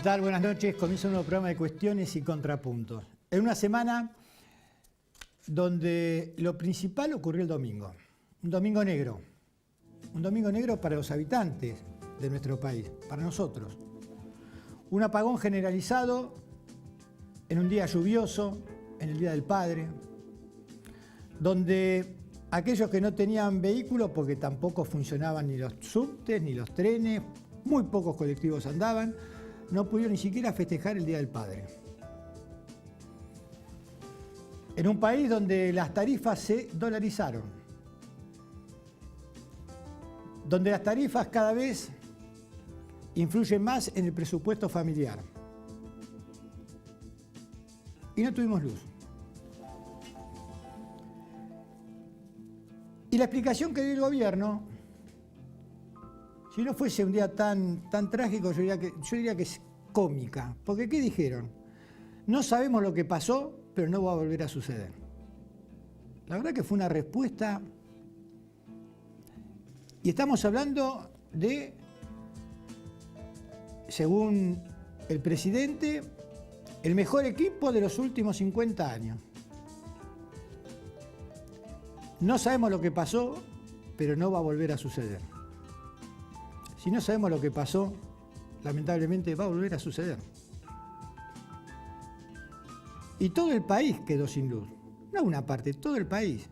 tal? Buenas noches. Comienza un nuevo programa de cuestiones y contrapuntos. En una semana donde lo principal ocurrió el domingo. Un domingo negro. Un domingo negro para los habitantes de nuestro país, para nosotros. Un apagón generalizado en un día lluvioso, en el Día del Padre, donde aquellos que no tenían vehículos, porque tampoco funcionaban ni los subtes ni los trenes, muy pocos colectivos andaban, no pudieron ni siquiera festejar el Día del Padre. En un país donde las tarifas se dolarizaron, donde las tarifas cada vez influyen más en el presupuesto familiar. Y no tuvimos luz. Y la explicación que dio el gobierno, si no fuese un día tan trágico, yo diría que es cómica. Porque ¿qué dijeron? No sabemos lo que pasó, pero no va a volver a suceder. La verdad que fue una respuesta. Y estamos hablando de, según el presidente, el mejor equipo de los últimos 50 años. No sabemos lo que pasó, pero no va a volver a suceder. Si no sabemos lo que pasó, lamentablemente va a volver a suceder. Y todo el país quedó sin luz. No una parte, todo el país.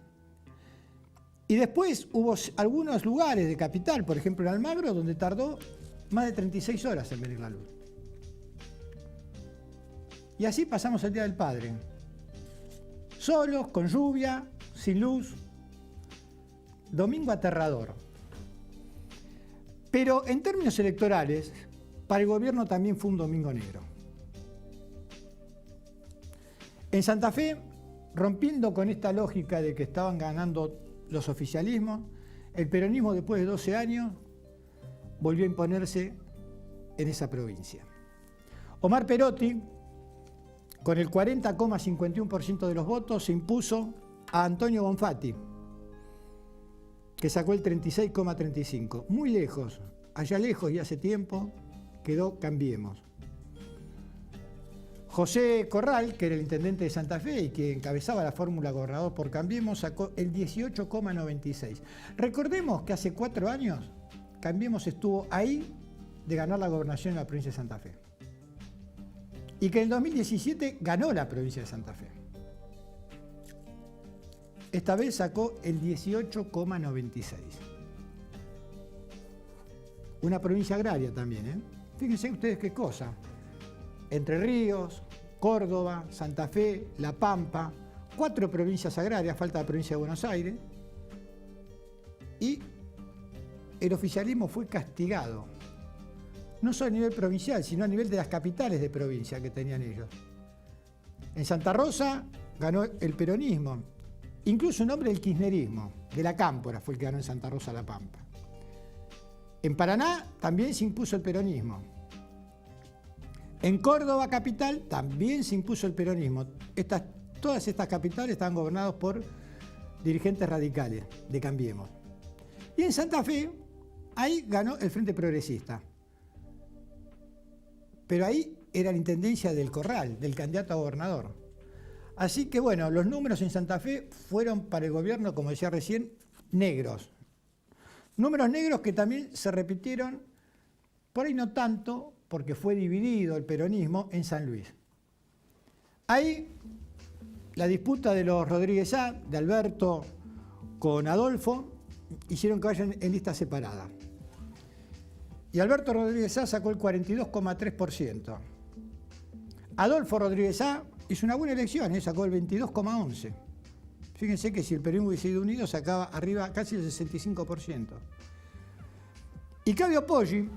Y después hubo algunos lugares de capital, por ejemplo en Almagro, donde tardó más de 36 horas en venir la luz. Y así pasamos el Día del Padre. Solos, con lluvia, sin luz. Domingo aterrador. Pero en términos electorales, para el gobierno también fue un domingo negro. En Santa Fe, rompiendo con esta lógica de que estaban ganando los oficialismos, el peronismo después de 12 años volvió a imponerse en esa provincia. Omar Perotti, con el 40,51% de los votos, se impuso a Antonio Bonfatti, que sacó el 36,35%. Muy lejos, allá lejos y hace tiempo, quedó Cambiemos. José Corral, que era el intendente de Santa Fe y que encabezaba la fórmula gobernador por Cambiemos, sacó el 18,96%. Recordemos que hace 4 años Cambiemos estuvo ahí de ganar la gobernación en la provincia de Santa Fe. Y que en el 2017 ganó la provincia de Santa Fe. Esta vez sacó el 18,96%. Una provincia agraria también, ¿eh? Fíjense ustedes qué cosa. Entre Ríos, Córdoba, Santa Fe, La Pampa, 4 provincias agrarias, falta la provincia de Buenos Aires. Y el oficialismo fue castigado. No solo a nivel provincial, sino a nivel de las capitales de provincia que tenían ellos. En Santa Rosa ganó el peronismo. Incluso un hombre del kirchnerismo, de la Cámpora, fue el que ganó en Santa Rosa La Pampa. En Paraná también se impuso el peronismo. En Córdoba capital también se impuso el peronismo. Todas estas capitales estaban gobernadas por dirigentes radicales de Cambiemos. Y en Santa Fe, ahí ganó el Frente Progresista. Pero ahí era la intendencia del Corral, del candidato a gobernador. Así que bueno, los números en Santa Fe fueron para el gobierno, como decía recién, negros. Números negros que también se repitieron, por ahí no tanto, porque fue dividido el peronismo en San Luis. Ahí la disputa de los Rodríguez A, de Alberto con Adolfo, hicieron que vayan en lista separada. Y Alberto Rodríguez A sacó el 42,3%. Adolfo Rodríguez A hizo una buena elección, sacó el 22,11%. Fíjense que si el peronismo hubiese ido unido, sacaba arriba casi el 65%. Y Claudio Poggi,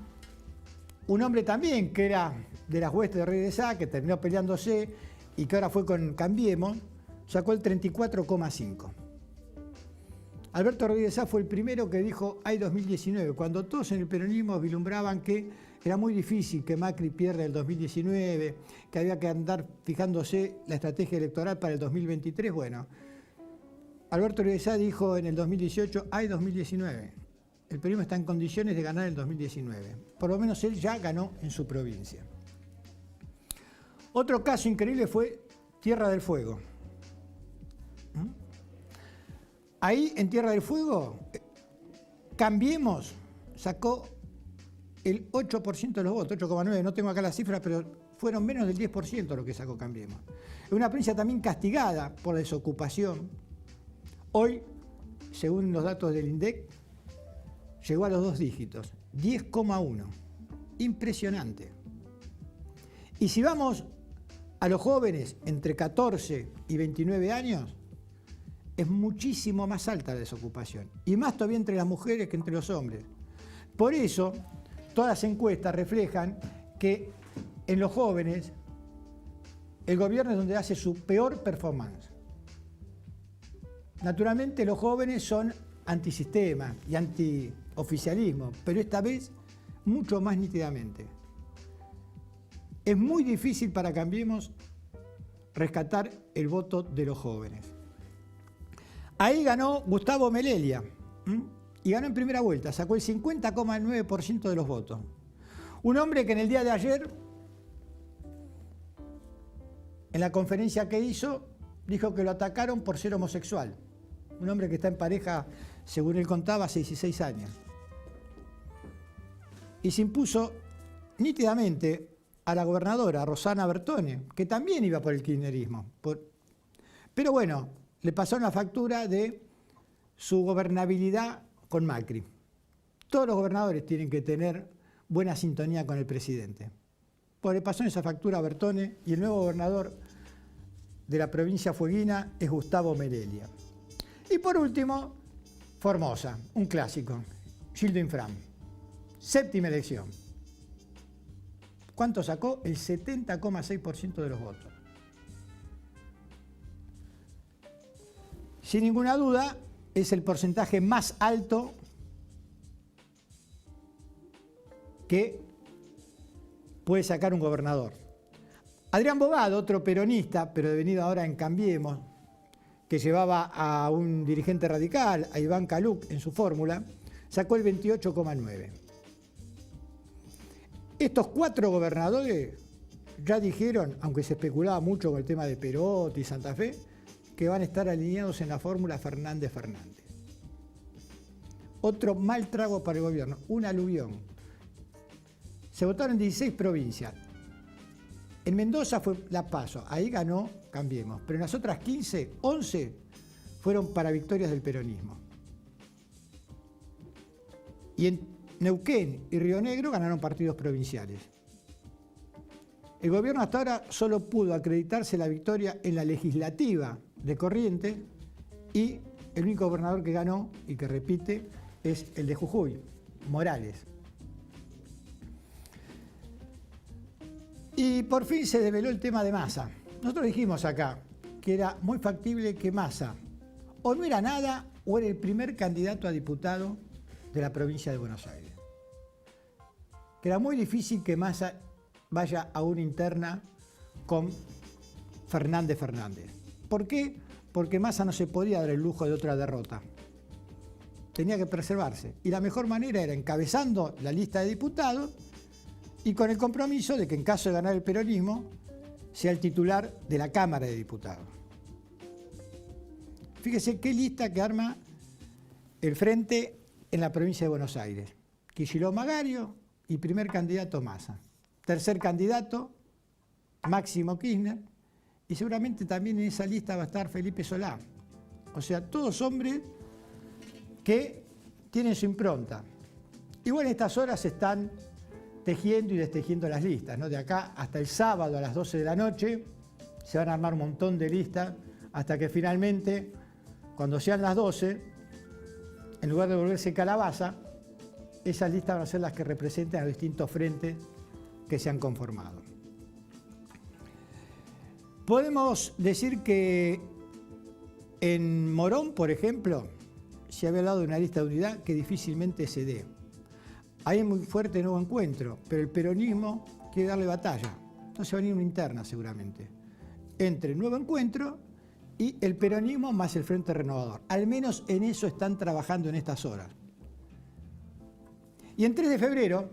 un hombre también que era de las huestes de Rodríguez A, que terminó peleándose y que ahora fue con Cambiemos, sacó el 34,5%. Alberto Rodríguez A fue el primero que dijo, hay 2019, cuando todos en el peronismo vislumbraban que era muy difícil que Macri pierda el 2019, que había que andar fijándose la estrategia electoral para el 2023. Bueno, Alberto Rodríguez A dijo en el 2018, hay 2019. El peronismo está en condiciones de ganar el 2019. Por lo menos él ya ganó en su provincia. Otro caso increíble fue Tierra del Fuego. Ahí en Tierra del Fuego, Cambiemos sacó el 8% de los votos, 8,9%, no tengo acá la cifra, pero fueron menos del 10% lo que sacó Cambiemos. Es una provincia también castigada por la desocupación. Hoy, según los datos del INDEC, llegó a los 2 dígitos, 10,1%. Impresionante. Y si vamos a los jóvenes entre 14 y 29 años, es muchísimo más alta la desocupación. Y más todavía entre las mujeres que entre los hombres. Por eso, todas las encuestas reflejan que en los jóvenes el gobierno es donde hace su peor performance. Naturalmente los jóvenes son antisistema y antioficialismo, pero esta vez mucho más nítidamente. Es muy difícil para Cambiemos rescatar el voto de los jóvenes. Ahí ganó Gustavo Melella, y ganó en primera vuelta, sacó el 50,9% de los votos. Un hombre que en el día de ayer, en la conferencia que hizo, dijo que lo atacaron por ser homosexual. Un hombre que está en pareja, según él contaba, hace 16 años. Y se impuso nítidamente a la gobernadora, Rosana Bertone, que también iba por el kirchnerismo. Pero bueno, le pasó una factura de su gobernabilidad con Macri. Todos los gobernadores tienen que tener buena sintonía con el presidente. Pues le pasó esa factura a Bertone y el nuevo gobernador de la provincia fueguina es Gustavo Melella. Y por último, Formosa, un clásico, Gildo Infram. 7ª elección. ¿Cuánto sacó? El 70,6% de los votos. Sin ninguna duda, es el porcentaje más alto que puede sacar un gobernador. Adrián Bogado, otro peronista, pero devenido ahora en Cambiemos, que llevaba a un dirigente radical, a Iván Caluc, en su fórmula, sacó el 28,9%. Estos 4 gobernadores ya dijeron, aunque se especulaba mucho con el tema de Perotti y Santa Fe, que van a estar alineados en la fórmula Fernández-Fernández. Otro mal trago para el gobierno, un aluvión. Se votaron en 16 provincias. En Mendoza fue la PASO, ahí ganó Cambiemos, pero en las otras 15, 11 fueron para victorias del peronismo. Y en Neuquén y Río Negro ganaron partidos provinciales. El gobierno hasta ahora solo pudo acreditarse la victoria en la legislativa de Corrientes y el único gobernador que ganó y que repite es el de Jujuy, Morales. Y por fin se develó el tema de Massa. Nosotros dijimos acá que era muy factible que Massa o no era nada o era el primer candidato a diputado de la provincia de Buenos Aires. Que era muy difícil que Massa vaya a una interna con Fernández. ¿Por qué? Porque Massa no se podía dar el lujo de otra derrota. Tenía que preservarse. Y la mejor manera era encabezando la lista de diputados y con el compromiso de que en caso de ganar el peronismo sea el titular de la Cámara de Diputados. Fíjese qué lista que arma el Frente en la provincia de Buenos Aires. Kicillof Magario y primer candidato Massa. Tercer candidato, Máximo Kirchner, y seguramente también en esa lista va a estar Felipe Solá. O sea, todos hombres que tienen su impronta. Igual en estas horas se están tejiendo y destejiendo las listas, ¿no? De acá hasta el sábado a las 12 de la noche se van a armar un montón de listas hasta que finalmente, cuando sean las 12, en lugar de volverse calabaza, esas listas van a ser las que representen a los distintos frentes que se han conformado. Podemos decir que en Morón, por ejemplo, se había hablado de una lista de unidad que difícilmente se dé. Ahí es muy fuerte Nuevo Encuentro, pero el peronismo quiere darle batalla. Entonces va a venir una interna seguramente entre Nuevo Encuentro y el peronismo más el Frente Renovador. Al menos en eso están trabajando en estas horas. Y en 3 de febrero,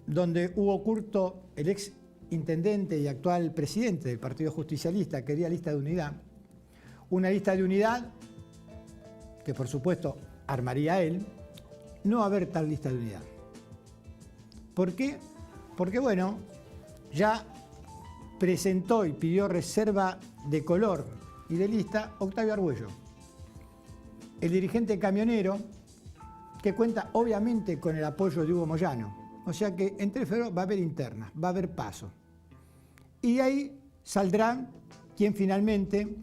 donde Hugo Curto, el ex intendente y actual presidente del Partido Justicialista quería lista de unidad, una lista de unidad que por supuesto armaría él, no va a haber tal lista de unidad. ¿Por qué? Porque bueno, ya presentó y pidió reserva de color y de lista Octavio Argüello, el dirigente camionero que cuenta obviamente con el apoyo de Hugo Moyano. O sea que en 3 de febrero va a haber internas, va a haber paso. Y de ahí saldrán quien finalmente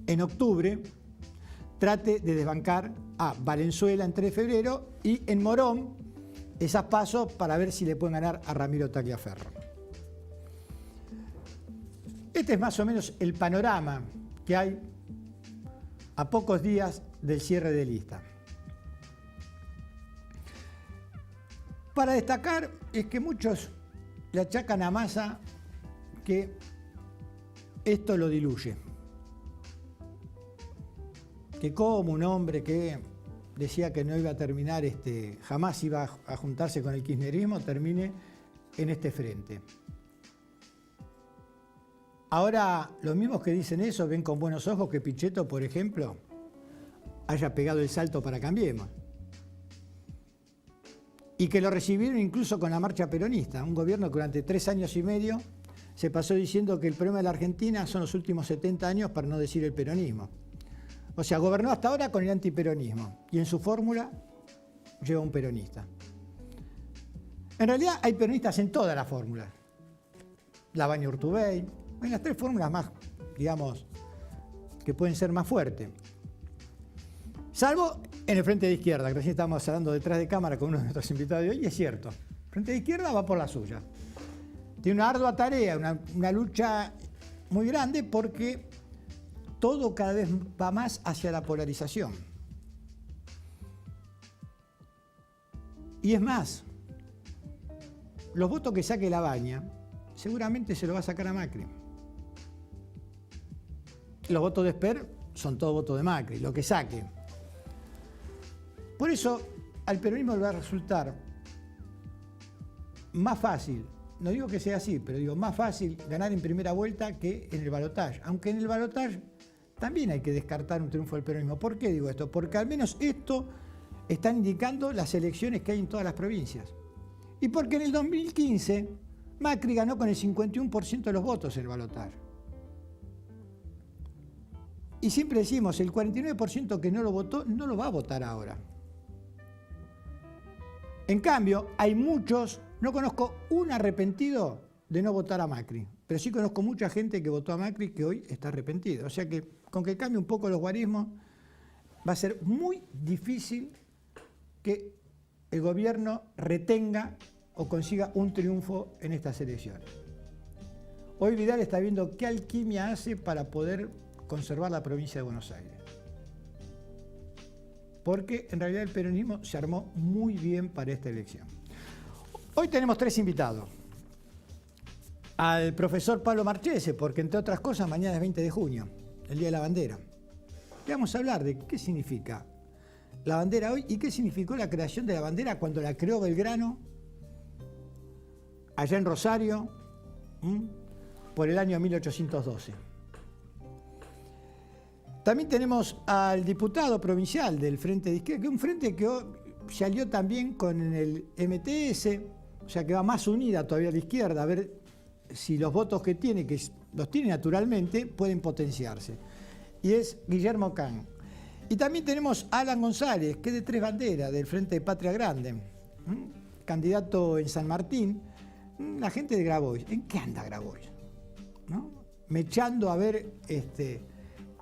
en octubre trate de desbancar a Valenzuela en 3 de febrero y en Morón esas pasos para ver si le pueden ganar a Ramiro Tagliaferro. Este es más o menos el panorama que hay a pocos días del cierre de lista. Para destacar es que muchos le achacan a Massa que esto lo diluye. Que como un hombre que decía que no iba a terminar, jamás iba a juntarse con el kirchnerismo, termine en este frente. Ahora, los mismos que dicen eso ven con buenos ojos que Pichetto, por ejemplo, haya pegado el salto para Cambiemos. Y que lo recibieron incluso con la marcha peronista, un gobierno que durante 3 años y medio se pasó diciendo que el problema de la Argentina son los últimos 70 años, para no decir el peronismo. O sea, gobernó hasta ahora con el antiperonismo y en su fórmula lleva un peronista. En realidad hay peronistas en todas las fórmulas. Labaña Urtubey, en las 3 fórmulas más, digamos, que pueden ser más fuertes. Salvo en el Frente de Izquierda, que recién estábamos hablando detrás de cámara con uno de nuestros invitados de hoy, y es cierto. El Frente de Izquierda va por la suya. Tiene una ardua tarea, una lucha muy grande porque todo cada vez va más hacia la polarización. Y es más, los votos que saque Labaña seguramente se los va a sacar a Macri. Los votos de Esper son todos votos de Macri, lo que saque. Por eso al peronismo le va a resultar más fácil, no digo que sea así, pero digo más fácil ganar en primera vuelta que en el balotaje. Aunque en el balotaje también hay que descartar un triunfo del peronismo. ¿Por qué digo esto? Porque al menos esto están indicando las elecciones que hay en todas las provincias. Y porque en el 2015 Macri ganó con el 51% de los votos en el balotaje. Y siempre decimos, el 49% que no lo votó, no lo va a votar ahora. En cambio, hay muchos, no conozco un arrepentido de no votar a Macri, pero sí conozco mucha gente que votó a Macri que hoy está arrepentida. O sea que con que cambie un poco los guarismos, va a ser muy difícil que el gobierno retenga o consiga un triunfo en estas elecciones. Hoy Vidal está viendo qué alquimia hace para poder conservar la provincia de Buenos Aires. Porque en realidad el peronismo se armó muy bien para esta elección. Hoy tenemos 3 invitados. Al profesor Pablo Marchese, porque entre otras cosas mañana es 20 de junio, el Día de la Bandera. Le vamos a hablar de qué significa la bandera hoy y qué significó la creación de la bandera cuando la creó Belgrano, allá en Rosario, por el año 1812. También tenemos al diputado provincial del Frente de Izquierda, que es un frente que se alió también con el MTS, o sea que va más unida todavía a la izquierda, a ver si los votos que tiene, que los tiene naturalmente, pueden potenciarse. Y es Guillermo Kahn. Y también tenemos a Alan González, que es de Tres Banderas, del Frente de Patria Grande, candidato en San Martín, la gente de Grabois. ¿En qué anda Grabois? ¿No? Mechando a ver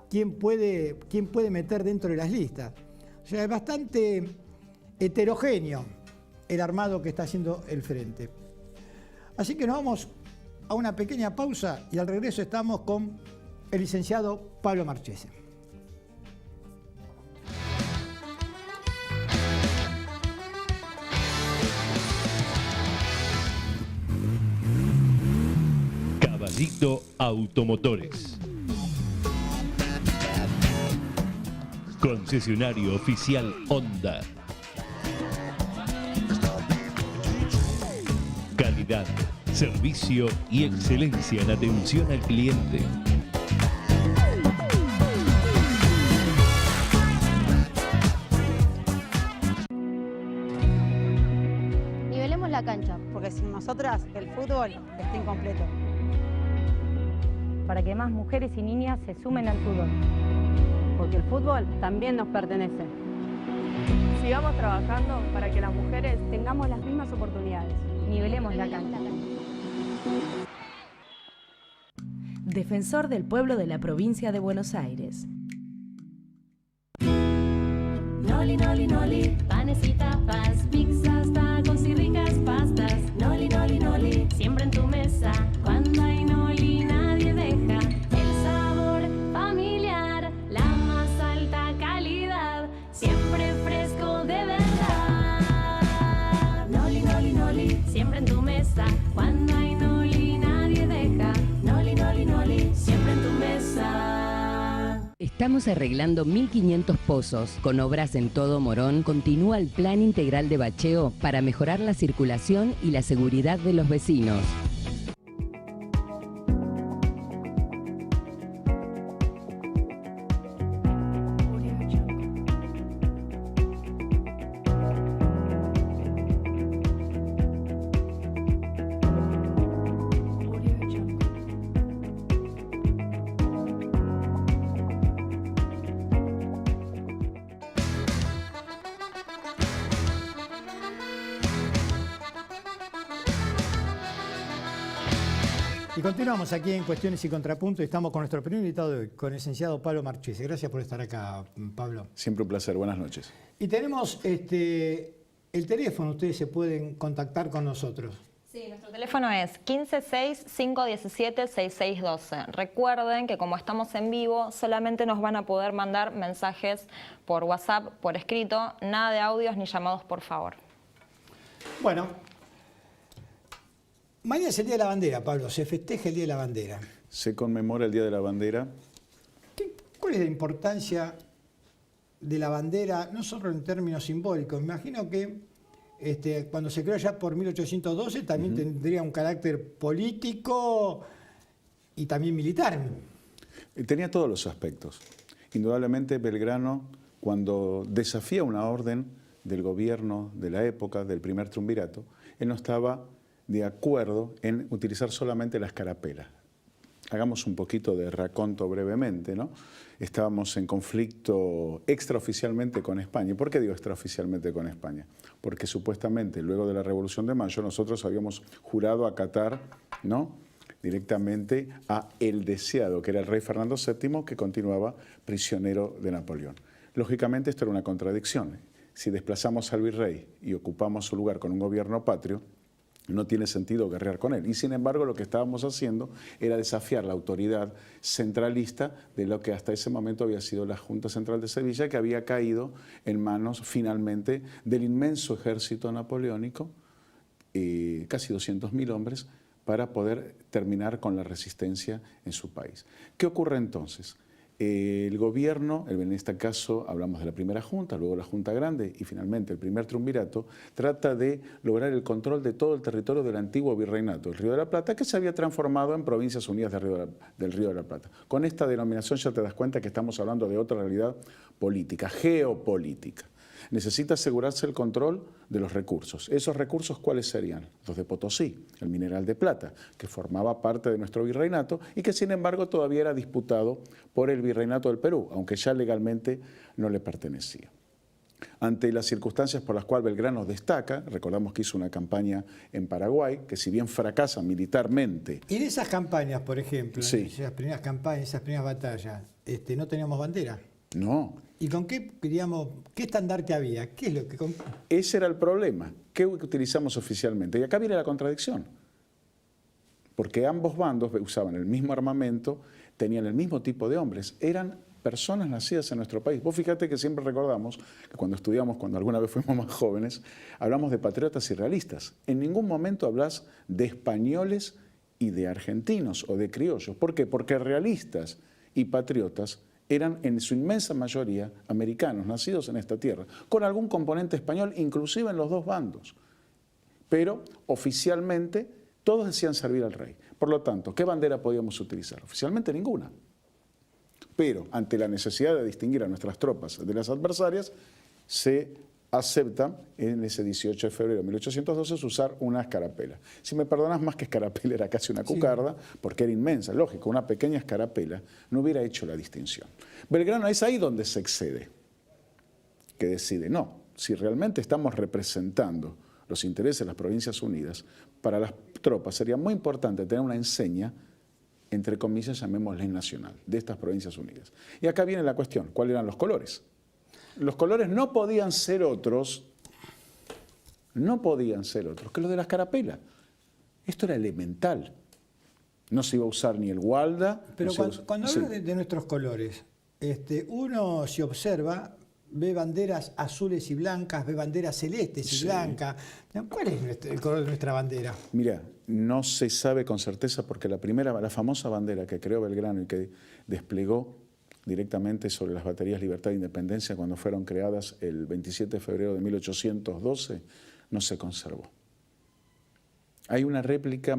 quién puede meter dentro de las listas. O sea, es bastante heterogéneo el armado que está haciendo el Frente. Así que nos vamos a una pequeña pausa y al regreso estamos con el licenciado Pablo Marchese. Caballito Automotores. Concesionario oficial Honda. Calidad, Servicio y excelencia en atención al cliente. Nivelemos la cancha. Porque sin nosotras el fútbol está incompleto. Para que más mujeres y niñas se sumen al fútbol. Porque el fútbol también nos pertenece. Sigamos trabajando para que las mujeres Tengamos las mismas oportunidades. Nivelemos la cancha. Defensor del pueblo de la provincia de Buenos Aires. Noli, noli, noli, panes y tapas, pizzas, tacos y ricas pastas. Noli, noli, noli, siempre en tu mesa. Cuando hay noli nadie deja el sabor familiar, la más alta calidad, siempre fresco de verdad. Noli, noli, noli, siempre en tu mesa. Cuando hay noli nadie deja. Noli, noli, noli, siempre en tu mesa. Estamos arreglando 1.500 pozos. Con obras en todo Morón, continúa el Plan Integral de Bacheo para mejorar la circulación y la seguridad de los vecinos. Y continuamos aquí en Cuestiones y Contrapuntos. Estamos con nuestro primer invitado de hoy, con el licenciado Pablo Marchese. Gracias por estar acá, Pablo. Siempre un placer. Buenas noches. Y tenemos el teléfono, ustedes se pueden contactar con nosotros. Sí, nuestro teléfono es 156-517-6612. Recuerden que como estamos en vivo, solamente nos van a poder mandar mensajes por WhatsApp, por escrito, nada de audios ni llamados, por favor. Bueno, mañana es el Día de la Bandera, Pablo. Se festeja el Día de la Bandera. Se conmemora el Día de la Bandera. ¿Cuál es la importancia de la bandera, no solo en términos simbólicos? Me imagino que cuando se creó ya por 1812 también tendría un carácter político y también militar. Tenía todos los aspectos. Indudablemente Belgrano, cuando desafía una orden del gobierno de la época, del primer triunvirato, él no estaba de acuerdo en utilizar solamente la escarapela. Hagamos un poquito de raconto brevemente, ¿no? Estábamos en conflicto extraoficialmente con España. ¿Y por qué digo extraoficialmente con España? Porque supuestamente luego de la Revolución de Mayo nosotros habíamos jurado acatar, ¿no?, directamente a el deseado, que era el rey Fernando VII, que continuaba prisionero de Napoleón. Lógicamente esto era una contradicción. Si desplazamos al virrey y ocupamos su lugar con un gobierno patrio, no tiene sentido guerrear con él. Y sin embargo lo que estábamos haciendo era desafiar la autoridad centralista de lo que hasta ese momento había sido la Junta Central de Sevilla, que había caído en manos finalmente del inmenso ejército napoleónico, casi 200.000 hombres, para poder terminar con la resistencia en su país. ¿Qué ocurre entonces? El gobierno, en este caso hablamos de la primera junta, luego la junta grande y finalmente el primer triunvirato, trata de lograr el control de todo el territorio del antiguo virreinato, el Río de la Plata, que se había transformado en Provincias Unidas del Río de la Plata. Con esta denominación ya te das cuenta que estamos hablando de otra realidad política, geopolítica. Necesita asegurarse el control de los recursos. ¿Esos recursos cuáles serían? Los de Potosí, el mineral de plata, que formaba parte de nuestro virreinato y que sin embargo todavía era disputado por el virreinato del Perú, aunque ya legalmente no le pertenecía. Ante las circunstancias por las cuales Belgrano destaca, recordamos que hizo una campaña en Paraguay, que si bien fracasa militarmente... Y en esas campañas, por ejemplo, sí, en esas primeras campañas, esas primeras batallas, no teníamos bandera. No. ¿Y con qué, digamos, qué estandarte había? ¿Qué es lo que...? Ese era el problema. ¿Qué utilizamos oficialmente? Y acá viene la contradicción. Porque ambos bandos usaban el mismo armamento, tenían el mismo tipo de hombres, eran personas nacidas en nuestro país. Vos fíjate que siempre recordamos que cuando estudiamos, cuando alguna vez fuimos más jóvenes, hablamos de patriotas y realistas. En ningún momento hablas de españoles y de argentinos o de criollos. ¿Por qué? Porque realistas y patriotas eran en su inmensa mayoría americanos, nacidos en esta tierra, con algún componente español, inclusive en los dos bandos. Pero oficialmente Todos decían servir al rey. Por lo tanto, ¿qué bandera podíamos utilizar? Oficialmente ninguna. Pero ante la necesidad de distinguir a nuestras tropas de las adversarias, se acepta en ese 18 de febrero de 1812 usar una escarapela. Si me perdonas, más que escarapela era casi una cucarda, porque era inmensa. Lógico, una pequeña escarapela no hubiera hecho la distinción. Belgrano es ahí donde se excede, que decide, no, si realmente estamos representando los intereses de las Provincias Unidas, para las tropas sería muy importante tener una enseña, entre comillas, llamémosle nacional, de estas Provincias Unidas. Y acá viene la cuestión, ¿cuáles eran los colores? Los colores no podían ser otros que los de la escarapela. Esto era elemental. No se iba a usar ni el gualda. Pero no cuando hablas de nuestros colores, uno se observa, ve banderas azules y blancas, ve banderas celestes y blancas. ¿Cuál es el color de nuestra bandera? Mira, no se sabe con certeza porque la famosa bandera que creó Belgrano y que desplegó directamente sobre las baterías Libertad e Independencia cuando fueron creadas el 27 de febrero de 1812, no se conservó. Hay una réplica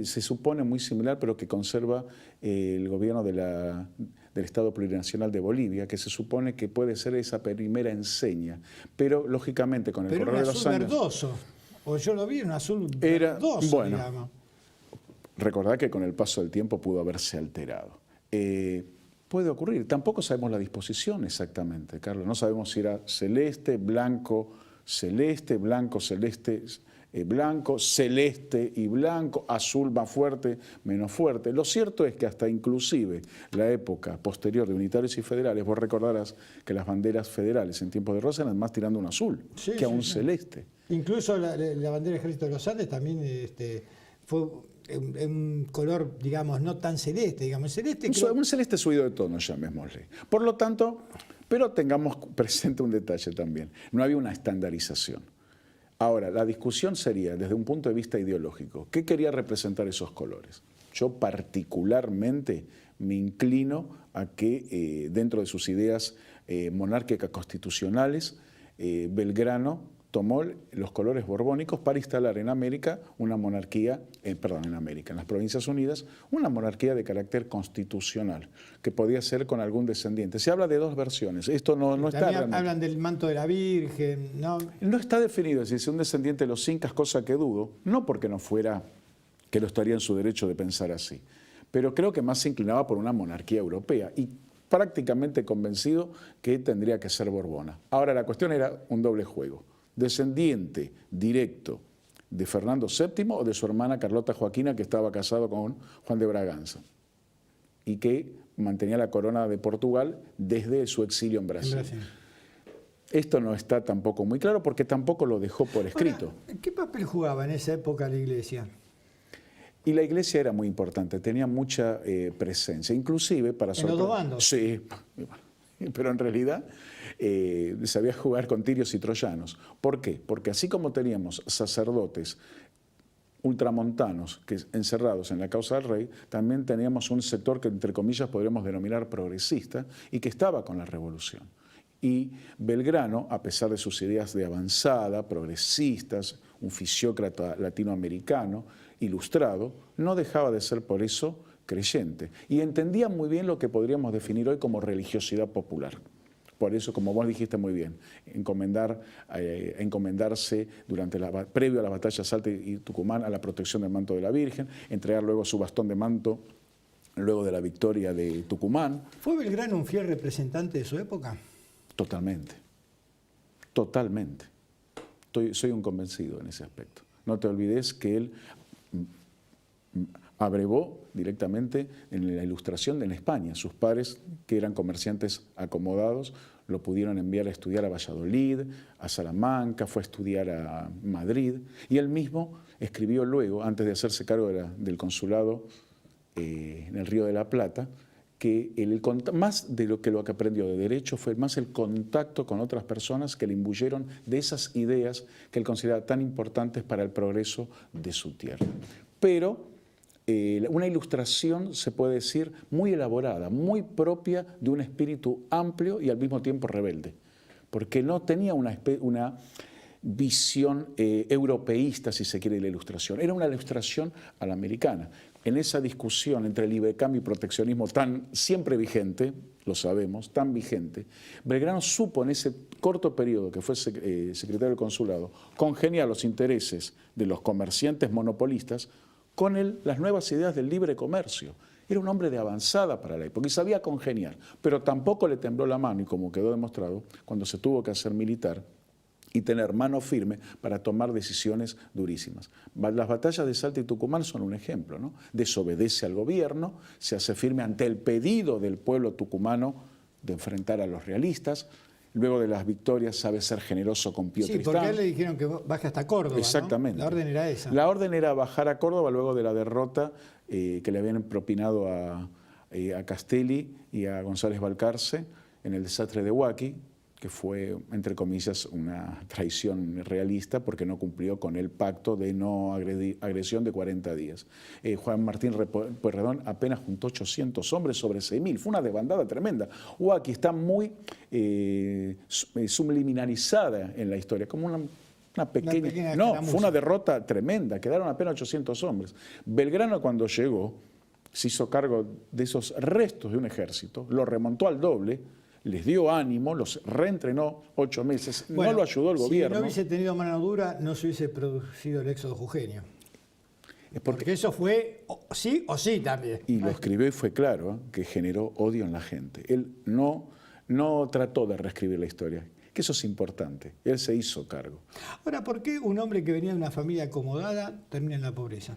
se supone muy similar, pero que conserva el gobierno del Estado Plurinacional de Bolivia, que se supone que puede ser esa primera enseña, pero lógicamente con el correr de los años... verdoso, o yo lo vi en un azul verdoso, bueno, digamos. Recordad que con el paso del tiempo pudo haberse alterado. Puede ocurrir, tampoco sabemos la disposición exactamente, Carlos, no sabemos si era celeste, blanco, celeste, blanco, celeste, blanco, celeste y blanco, azul más fuerte, menos fuerte. Lo cierto es que hasta inclusive la época posterior de unitarios y federales, vos recordarás que las banderas federales en tiempos de Rosa eran más tirando un azul que a un celeste. Incluso la bandera del Ejército de los Andes también fue un color, digamos, no tan celeste, digamos. Celeste un celeste subido de tono, llamémosle. Por lo tanto, pero tengamos presente un detalle también, no había una estandarización. Ahora, la discusión sería desde un punto de vista ideológico, ¿qué quería representar esos colores? Yo particularmente me inclino a que dentro de sus ideas monárquicas constitucionales, Belgrano tomó los colores borbónicos para instalar en América una monarquía, en las Provincias Unidas, una monarquía de carácter constitucional, que podía ser con algún descendiente. Se habla de dos versiones, esto no está realmente. Hablan del manto de la Virgen, ¿no? No está definido, es decir, un descendiente de los incas, cosa que dudo, no porque no fuera, que lo estaría en su derecho de pensar así, pero creo que más se inclinaba por una monarquía europea y prácticamente convencido que tendría que ser borbona. Ahora la cuestión era un doble juego. Descendiente directo de Fernando VII o de su hermana Carlota Joaquina, que estaba casado con Juan de Braganza y que mantenía la corona de Portugal desde su exilio en Brasil. Esto no está tampoco muy claro porque tampoco lo dejó por escrito. Ahora, ¿qué papel jugaba en esa época la Iglesia? Y la Iglesia era muy importante, tenía mucha presencia, inclusive para... ¿En los dos bandos? Sí, pero en realidad sabía jugar con tirios y troyanos. ¿Por qué? Porque así como teníamos sacerdotes ultramontanos que encerrados en la causa del rey, también teníamos un sector que entre comillas podríamos denominar progresista y que estaba con la revolución. Y Belgrano, a pesar de sus ideas de avanzada, progresistas, un fisiócrata latinoamericano, ilustrado, no dejaba de ser por eso creyente. Y entendía muy bien lo que podríamos definir hoy como religiosidad popular. Por eso, como vos dijiste muy bien, encomendarse previo a las batallas Salta y Tucumán a la protección del manto de la Virgen, entregar luego su bastón de manto luego de la victoria de Tucumán. ¿Fue Belgrano un fiel representante de su época? Totalmente, totalmente. Soy un convencido en ese aspecto. No te olvides que él abrevó directamente en la ilustración en España. Sus padres, que eran comerciantes acomodados, lo pudieron enviar a estudiar a Valladolid, a Salamanca, fue a estudiar a Madrid, y él mismo escribió luego, antes de hacerse cargo del consulado en el Río de la Plata, que más de lo que aprendió de derecho fue más el contacto con otras personas que le imbuyeron de esas ideas que él consideraba tan importantes para el progreso de su tierra. Pero una ilustración, se puede decir, muy elaborada, muy propia de un espíritu amplio y al mismo tiempo rebelde, porque no tenía una visión europeísta, si se quiere, de la Ilustración. Era una ilustración a la americana. En esa discusión entre libre cambio y proteccionismo tan siempre vigente, lo sabemos, tan vigente, Belgrano supo en ese corto periodo que fue secretario del consulado congeniar los intereses de los comerciantes monopolistas con las nuevas ideas del libre comercio. Era un hombre de avanzada para la época y sabía congeniar, pero tampoco le tembló la mano, y como quedó demostrado, cuando se tuvo que hacer militar y tener mano firme para tomar decisiones durísimas. Las batallas de Salta y Tucumán son un ejemplo, ¿no? Desobedece al gobierno, se hace firme ante el pedido del pueblo tucumano de enfrentar a los realistas. Luego de las victorias sabe ser generoso con Pío Tristán. Sí, porque a él le dijeron que baje hasta Córdoba, exactamente. ¿no? La orden era esa. La orden era bajar a Córdoba luego de la derrota que le habían propinado a Castelli y a González Balcarce en el desastre de Huaki, que fue, entre comillas, una traición realista porque no cumplió con el pacto de no agresión de 40 días. Juan Martín Pueyrredón apenas juntó 800 hombres sobre 6.000. Fue una desbandada tremenda. Huaki está muy subliminalizada en la historia, como una pequeña no, escaramuza. Fue una derrota tremenda, quedaron apenas 800 hombres. Belgrano, cuando llegó, se hizo cargo de esos restos de un ejército, lo remontó al doble, les dio ánimo, los reentrenó 8 meses, Bueno, no lo ayudó el gobierno. Si no hubiese tenido mano dura, no se hubiese producido el éxodo jujeño. Porque eso fue sí o sí también. Y lo escribió y fue claro, que generó odio en la gente. Él no trató de reescribir la historia, que eso es importante. Él se hizo cargo. Ahora, ¿por qué un hombre que venía de una familia acomodada termina en la pobreza?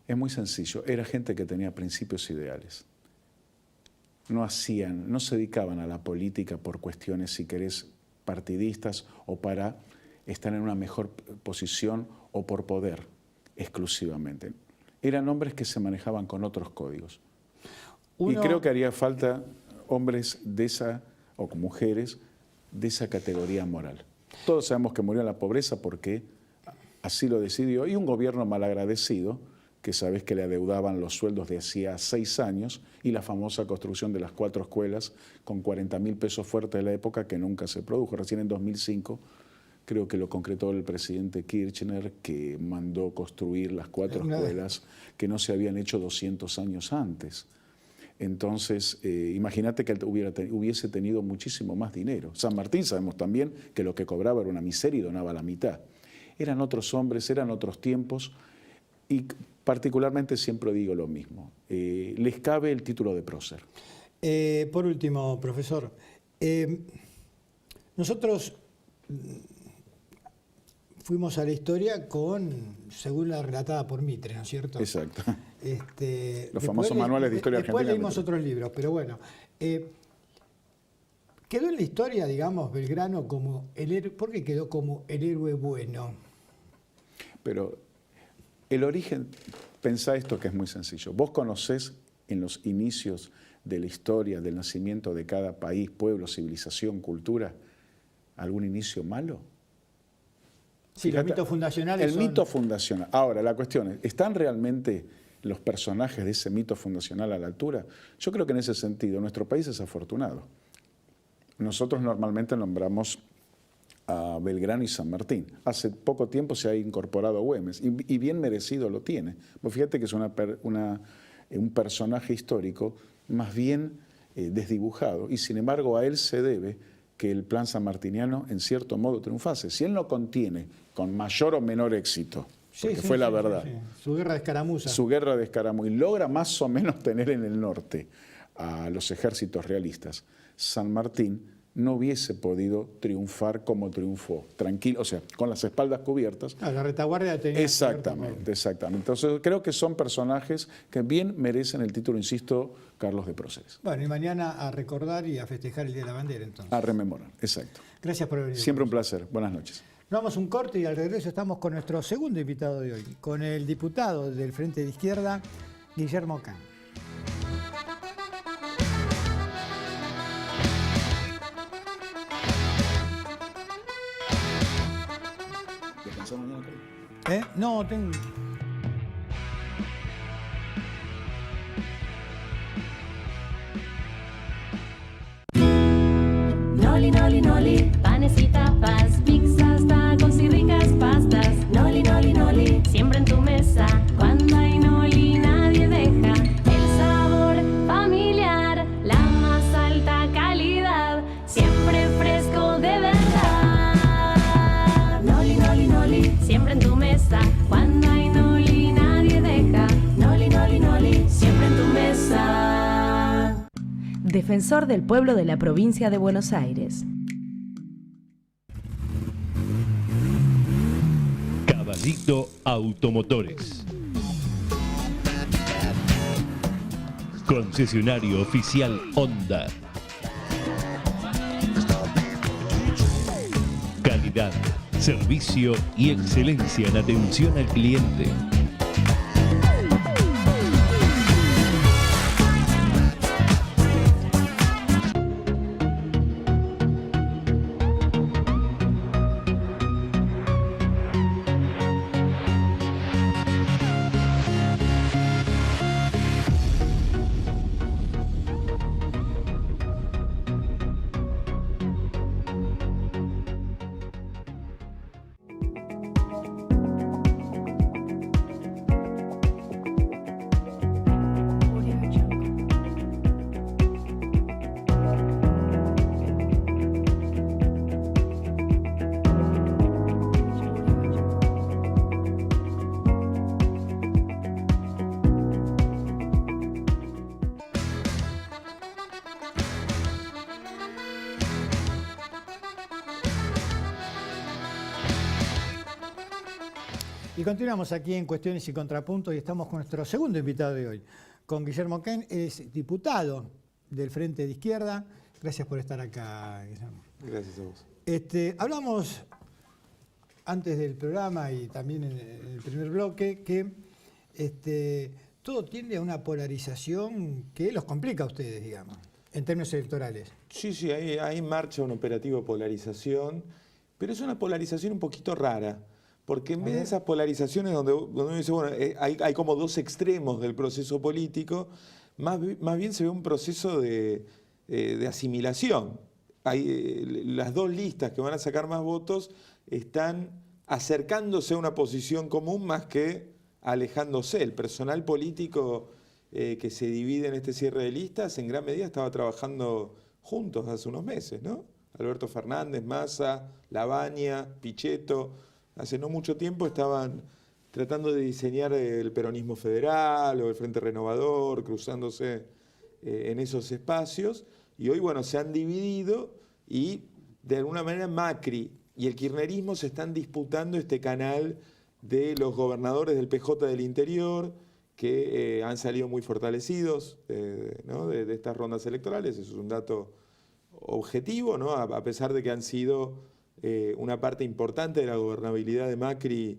Es muy sencillo. Era gente que tenía principios ideales. No se dedicaban a la política por cuestiones, si querés, partidistas o para estar en una mejor posición o por poder exclusivamente. Eran hombres que se manejaban con otros códigos. Y creo que haría falta hombres de esa, o mujeres, de esa categoría moral. Todos sabemos que murió en la pobreza porque así lo decidió, y un gobierno malagradecido, que sabes que le adeudaban los sueldos de hacía 6 años, y la famosa construcción de las 4 escuelas con 40.000 pesos fuertes de la época que nunca se produjo. Recién en 2005 creo que lo concretó el presidente Kirchner, que mandó construir las 4 escuelas que no se habían hecho 200 años antes. Entonces, imagínate que hubiese tenido muchísimo más dinero. San Martín sabemos también que lo que cobraba era una miseria y donaba la mitad. Eran otros hombres, eran otros tiempos, y particularmente siempre digo lo mismo. Les cabe el título de prócer. Por último, profesor, nosotros fuimos a la historia según la relatada por Mitre, ¿no es cierto? Exacto. Los famosos manuales de historia argentina. Después leímos otros libros, pero bueno. Quedó en la historia, digamos, Belgrano como el héroe. ¿Por qué quedó como el héroe bueno? Pero el origen, pensá esto que es muy sencillo. ¿Vos conocés en los inicios de la historia, del nacimiento de cada país, pueblo, civilización, cultura, algún inicio malo? Sí, los mitos fundacionales. El mito fundacional. Ahora, la cuestión es, ¿están realmente los personajes de ese mito fundacional a la altura? Yo creo que en ese sentido nuestro país es afortunado. Nosotros normalmente nombramos a Belgrano y San Martín. Hace poco tiempo se ha incorporado Güemes y bien merecido lo tiene. Vos fíjate que es un personaje histórico más bien desdibujado, y sin embargo a él se debe que el plan sanmartiniano en cierto modo triunfase. Si él no contiene con mayor o menor éxito, porque fue la verdad, su guerra de escaramuza. Su guerra de escaramuza, y logra más o menos tener en el norte a los ejércitos realistas, San Martín no hubiese podido triunfar como triunfó, tranquilo, o sea, con las espaldas cubiertas. La retaguardia tenía. Exactamente. Entonces creo que son personajes que bien merecen el título, insisto, Carlos de Próceres. Bueno, y mañana a recordar y a festejar el Día de la Bandera, entonces. A rememorar, exacto. Gracias por venir. Siempre un placer. Buenas noches. Nos vamos a un corte y al regreso estamos con nuestro segundo invitado de hoy, con el diputado del Frente de Izquierda, Guillermo Kahn. No, tengo... Noli, noli, noli, pan panes y tapas, pizzas, tacos y ricas pastas. Noli, noli, noli, siempre en tu mesa. Cuando hay noli nadie deja. El sabor familiar, la más alta calidad, siempre fresco de verdad. Noli, noli, noli, siempre en tu mesa. Cuando hay noli nadie deja. Noli, noli, noli, siempre en tu mesa. Defensor del pueblo de la provincia de Buenos Aires. Caballito Automotores. Concesionario oficial Honda. Calidad, servicio y excelencia en atención al cliente. Y continuamos aquí en Cuestiones y Contrapuntos y estamos con nuestro segundo invitado de hoy, con Guillermo Ken, es diputado del Frente de Izquierda. Gracias por estar acá, Guillermo. Gracias a vos. Hablamos antes del programa y también en el primer bloque que todo tiende a una polarización que los complica a ustedes, digamos, en términos electorales. Sí, sí, hay en marcha un operativo de polarización, pero es una polarización un poquito rara. Porque en vez de esas polarizaciones donde uno dice, bueno, hay como dos extremos del proceso político, más bien se ve un proceso de asimilación. Las dos listas que van a sacar más votos están acercándose a una posición común más que alejándose. El personal político que se divide en este cierre de listas en gran medida estaba trabajando juntos hace unos meses, ¿no? Alberto Fernández, Massa, Lavagna, Pichetto. Hace no mucho tiempo estaban tratando de diseñar el peronismo federal o el Frente Renovador, cruzándose en esos espacios. Y hoy, bueno, se han dividido y de alguna manera Macri y el kirchnerismo se están disputando este canal de los gobernadores del PJ del interior que han salido muy fortalecidos ¿no? de estas rondas electorales. Eso es un dato objetivo, ¿no? A pesar de que han sido una parte importante de la gobernabilidad de Macri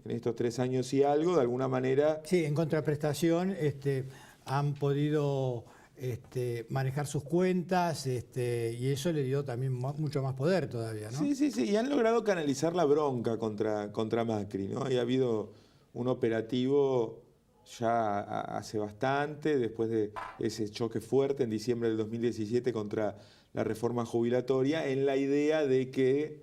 en estos 3 años y algo, de alguna manera... Sí, en contraprestación han podido manejar sus cuentas y eso le dio también mucho más poder todavía, ¿no? Sí, sí, sí, y han logrado canalizar la bronca contra Macri, ¿no? Y ha habido un operativo ya hace bastante, después de ese choque fuerte en diciembre del 2017 contra la reforma jubilatoria, en la idea de que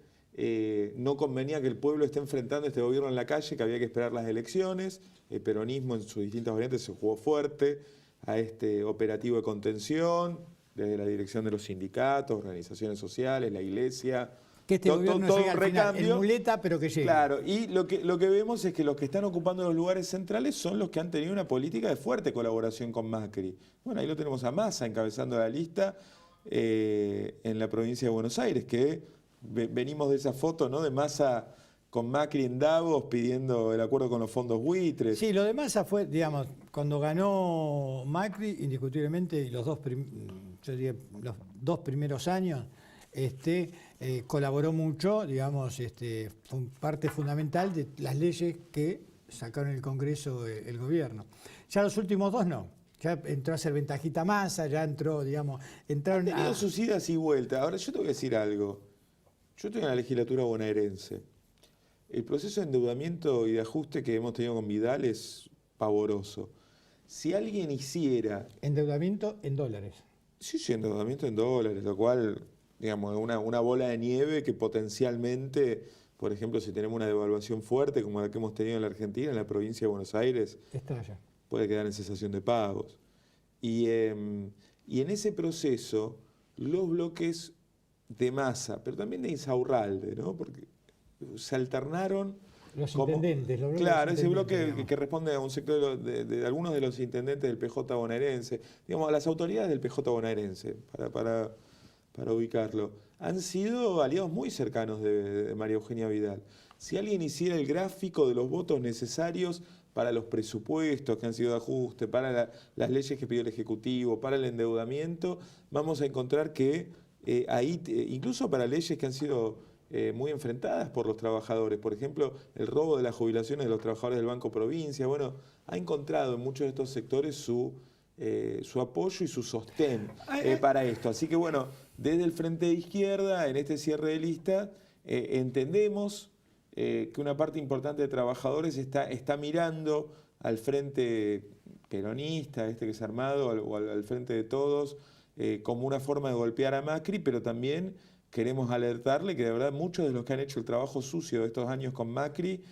no convenía que el pueblo esté enfrentando a este gobierno en la calle, que había que esperar las elecciones. El peronismo en sus distintas variantes se jugó fuerte a este operativo de contención, desde la dirección de los sindicatos, organizaciones sociales, la iglesia. Que gobierno todo llega un al final, recambio. en muleta, pero que llegue. Claro, y lo que vemos es que los que están ocupando los lugares centrales son los que han tenido una política de fuerte colaboración con Macri. Bueno, ahí lo tenemos a Massa encabezando la lista en la provincia de Buenos Aires, que venimos de esa foto, ¿no? De Massa con Macri en Davos pidiendo el acuerdo con los fondos buitres. Sí, lo de Massa fue, digamos, cuando ganó Macri, indiscutiblemente, los dos primeros años, colaboró mucho, digamos, fue parte fundamental de las leyes que sacaron el Congreso el gobierno. Ya los últimos 2 no. Ya entró a ser ventajita Massa, ya entró, digamos, entraron Han tenido sus idas y vueltas. Ahora, yo te voy a decir algo. Yo estoy en la legislatura bonaerense. El proceso de endeudamiento y de ajuste que hemos tenido con Vidal es pavoroso. Si alguien hiciera... Endeudamiento en dólares. Sí, endeudamiento en dólares, lo cual digamos, una bola de nieve que potencialmente, por ejemplo, si tenemos una devaluación fuerte como la que hemos tenido en la Argentina, en la provincia de Buenos Aires, puede quedar en cesación de pagos. Y en ese proceso, los bloques de Massa, pero también de Insaurralde, ¿no? Porque se alternaron. Los intendentes, los bloques. Claro, ese bloque que responde a un sector de algunos de los intendentes del PJ bonaerense, digamos, a las autoridades del PJ bonaerense, para ubicarlo, han sido aliados muy cercanos de María Eugenia Vidal. Si alguien hiciera el gráfico de los votos necesarios para los presupuestos que han sido de ajuste, para las leyes que pidió el Ejecutivo, para el endeudamiento, vamos a encontrar que ahí, incluso para leyes que han sido muy enfrentadas por los trabajadores, por ejemplo, el robo de las jubilaciones de los trabajadores del Banco Provincia, bueno, ha encontrado en muchos de estos sectores su apoyo y su sostén para esto. Así que bueno, desde el Frente de Izquierda, en este cierre de lista, entendemos que una parte importante de trabajadores está mirando al Frente Peronista, que se ha armado, o al Frente de Todos, como una forma de golpear a Macri, pero también queremos alertarle que de verdad muchos de los que han hecho el trabajo sucio de estos años con Macri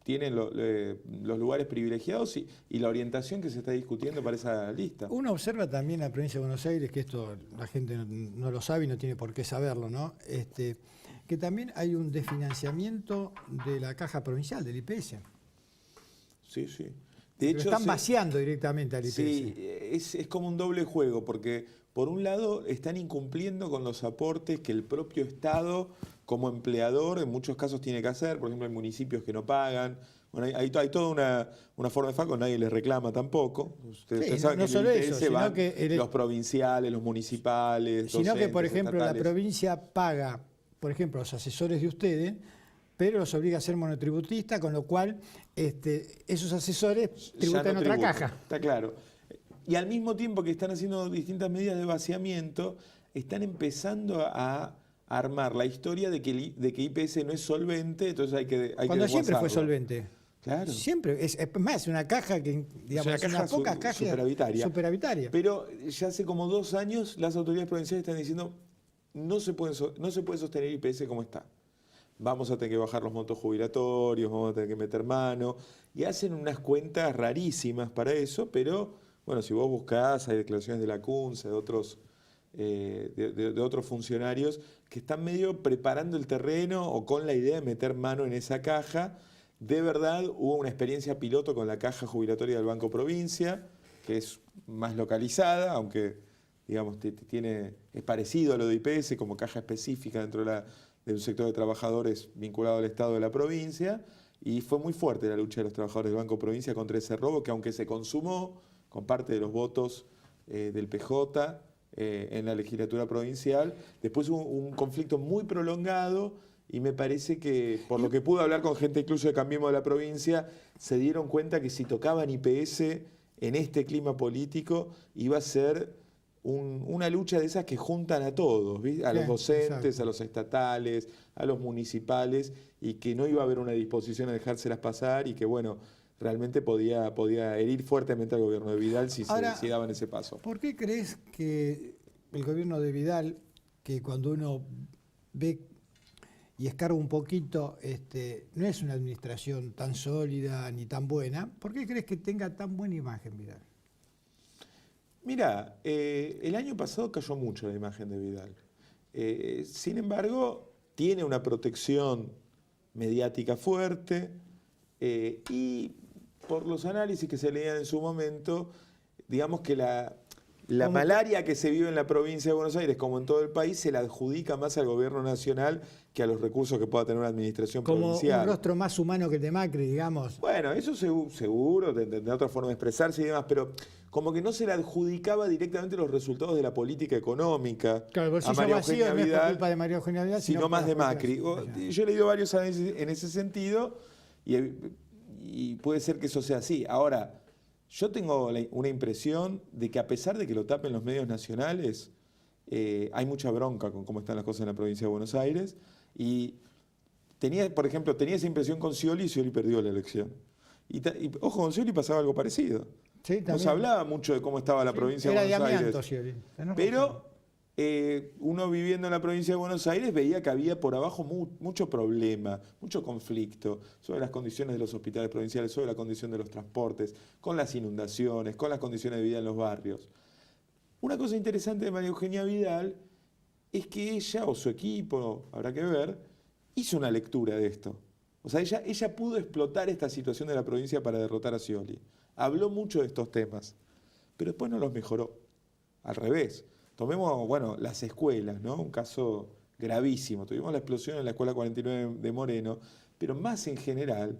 tienen los lugares privilegiados y la orientación que se está discutiendo para esa lista. Uno observa también en la provincia de Buenos Aires, que esto la gente no lo sabe y no tiene por qué saberlo, ¿no? Que también hay un desfinanciamiento de la caja provincial, del IPS. Sí, sí. De hecho, están vaciando directamente al IPS. Sí, es como un doble juego, porque por un lado están incumpliendo con los aportes que el propio Estado, como empleador, en muchos casos tiene que hacer. Por ejemplo, hay municipios que no pagan. Bueno, hay toda una forma de FACO, nadie les reclama tampoco. Ustedes saben no que solo el eso, IPS sino van que los provinciales, los municipales, sino que, por ejemplo, estatales. la provincia paga, por ejemplo, los asesores de ustedes, pero los obliga a ser monotributistas, con lo cual esos asesores tributan otra caja. Está claro. Y al mismo tiempo que están haciendo distintas medidas de vaciamiento, están empezando a armar la historia de que IPS no es solvente, entonces hay que Cuando siempre fue solvente. Claro. Siempre. Es más, una caja que, digamos, es una poca caja superavitaria. Pero ya hace como 2 años las autoridades provinciales están diciendo no se puede sostener IPS como está. Vamos a tener que bajar los montos jubilatorios, vamos a tener que meter mano, y hacen unas cuentas rarísimas para eso, pero bueno, si vos buscás, hay declaraciones de la CUNCE, de otros funcionarios que están medio preparando el terreno o con la idea de meter mano en esa caja. De verdad hubo una experiencia piloto con la caja jubilatoria del Banco Provincia, que es más localizada, aunque digamos es parecido a lo de IPS como caja específica dentro de un sector de trabajadores vinculado al Estado de la provincia, y fue muy fuerte la lucha de los trabajadores del Banco Provincia contra ese robo, que aunque se consumó con parte de los votos del PJ en la legislatura provincial, después hubo un conflicto muy prolongado, y me parece que, por lo que pude hablar con gente incluso de Cambiemos de la provincia, se dieron cuenta que si tocaban IPS en este clima político iba a ser una lucha de esas que juntan a todos, ¿viste? A los docentes, exacto, a los estatales, a los municipales, y que no iba a haber una disposición a dejárselas pasar, y que bueno, realmente podía herir fuertemente al gobierno de Vidal si daban ese paso. ¿Por qué crees que el gobierno de Vidal, que cuando uno ve y escarba un poquito, no es una administración tan sólida ni tan buena, ¿por qué crees que tenga tan buena imagen Vidal? Mira, el año pasado cayó mucho la imagen de Vidal. Sin embargo, tiene una protección mediática fuerte, y por los análisis que se leían en su momento, digamos que la malaria que se vive en la provincia de Buenos Aires, como en todo el país, se la adjudica más al gobierno nacional que a los recursos que pueda tener una administración provincial. Como un rostro más humano que el de Macri, digamos. Bueno, eso seguro, de otra forma de expresarse y demás, pero como que no se le adjudicaba directamente los resultados de la política económica claro, a María Eugenia Vidal, no es por culpa de María Eugenia Vidal, sino más de Macri. Yo he leído varios análisis en ese sentido, y puede ser que eso sea así. Ahora, yo tengo una impresión de que, a pesar de que lo tapen los medios nacionales, hay mucha bronca con cómo están las cosas en la provincia de Buenos Aires. Y por ejemplo, tenía esa impresión con Scioli, y Scioli perdió la elección. Y ojo, con Scioli pasaba algo parecido. Sí, no se hablaba mucho de cómo estaba la provincia de Buenos Aires. Scioli. Pero uno viviendo en la provincia de Buenos Aires veía que había por abajo mucho problema, mucho conflicto sobre las condiciones de los hospitales provinciales, sobre la condición de los transportes, con las inundaciones, con las condiciones de vida en los barrios. Una cosa interesante de María Eugenia Vidal es que ella, o su equipo, habrá que ver, hizo una lectura de esto. O sea, ella pudo explotar esta situación de la provincia para derrotar a Scioli. Habló mucho de estos temas, pero después no los mejoró. Al revés. Tomemos, bueno, las escuelas, ¿no? Un caso gravísimo. Tuvimos la explosión en la Escuela 49 de Moreno, pero más en general,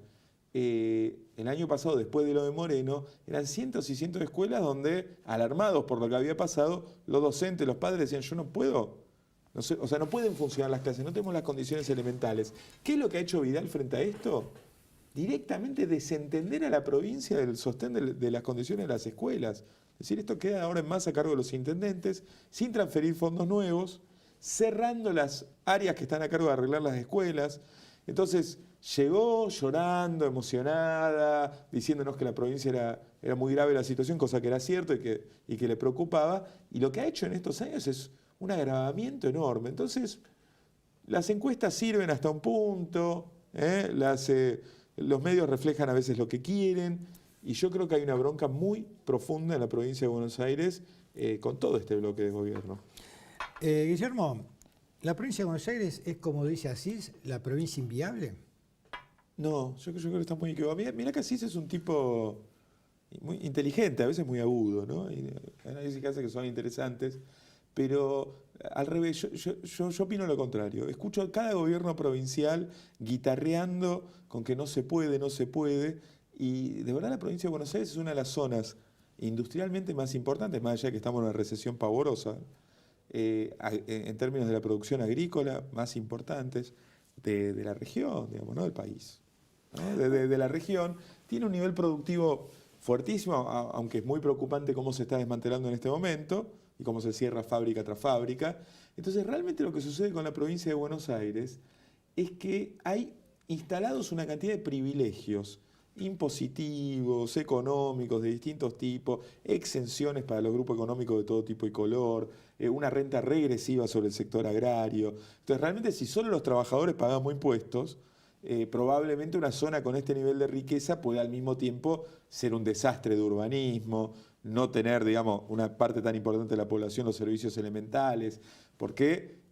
el año pasado, después de lo de Moreno, eran cientos y cientos de escuelas donde, alarmados por lo que había pasado, los docentes, los padres decían, yo no puedo, no sé, o sea, no pueden funcionar las clases, no tenemos las condiciones elementales. ¿Qué es lo que ha hecho Vidal frente a esto? Directamente desentender a la provincia del sostén de las condiciones de las escuelas. Es decir, esto queda ahora en más a cargo de los intendentes, sin transferir fondos nuevos, cerrando las áreas que están a cargo de arreglar las escuelas. Entonces, llegó llorando, emocionada, diciéndonos que la provincia era muy grave la situación, cosa que era cierto y que le preocupaba. Y lo que ha hecho en estos años es un agravamiento enorme. Entonces, las encuestas sirven hasta un punto, los medios reflejan a veces lo que quieren, y yo creo que hay una bronca muy profunda en la provincia de Buenos Aires con todo este bloque de gobierno. Guillermo, ¿la provincia de Buenos Aires es, como dice Asís, la provincia inviable? No, yo creo que está muy equivocado. Mirá que Asís es un tipo muy inteligente, a veces muy agudo, ¿no? Hay análisis que hace que son interesantes, pero al revés, yo opino lo contrario. Escucho a cada gobierno provincial guitarreando con que no se puede, y de verdad la provincia de Buenos Aires es una de las zonas industrialmente más importantes, más allá de que estamos en una recesión pavorosa, en términos de la producción agrícola más importantes de la región, digamos, no del país, ¿no? De la región. Tiene un nivel productivo fuertísimo, aunque es muy preocupante cómo se está desmantelando en este momento y cómo se cierra fábrica tras fábrica. Entonces, realmente lo que sucede con la provincia de Buenos Aires es que hay instalados una cantidad de privilegios impositivos, económicos de distintos tipos, exenciones para los grupos económicos de todo tipo y color, una renta regresiva sobre el sector agrario. Entonces, realmente, si solo los trabajadores pagamos impuestos, probablemente una zona con este nivel de riqueza puede al mismo tiempo ser un desastre de urbanismo, no tener, digamos, una parte tan importante de la población, los servicios elementales, porque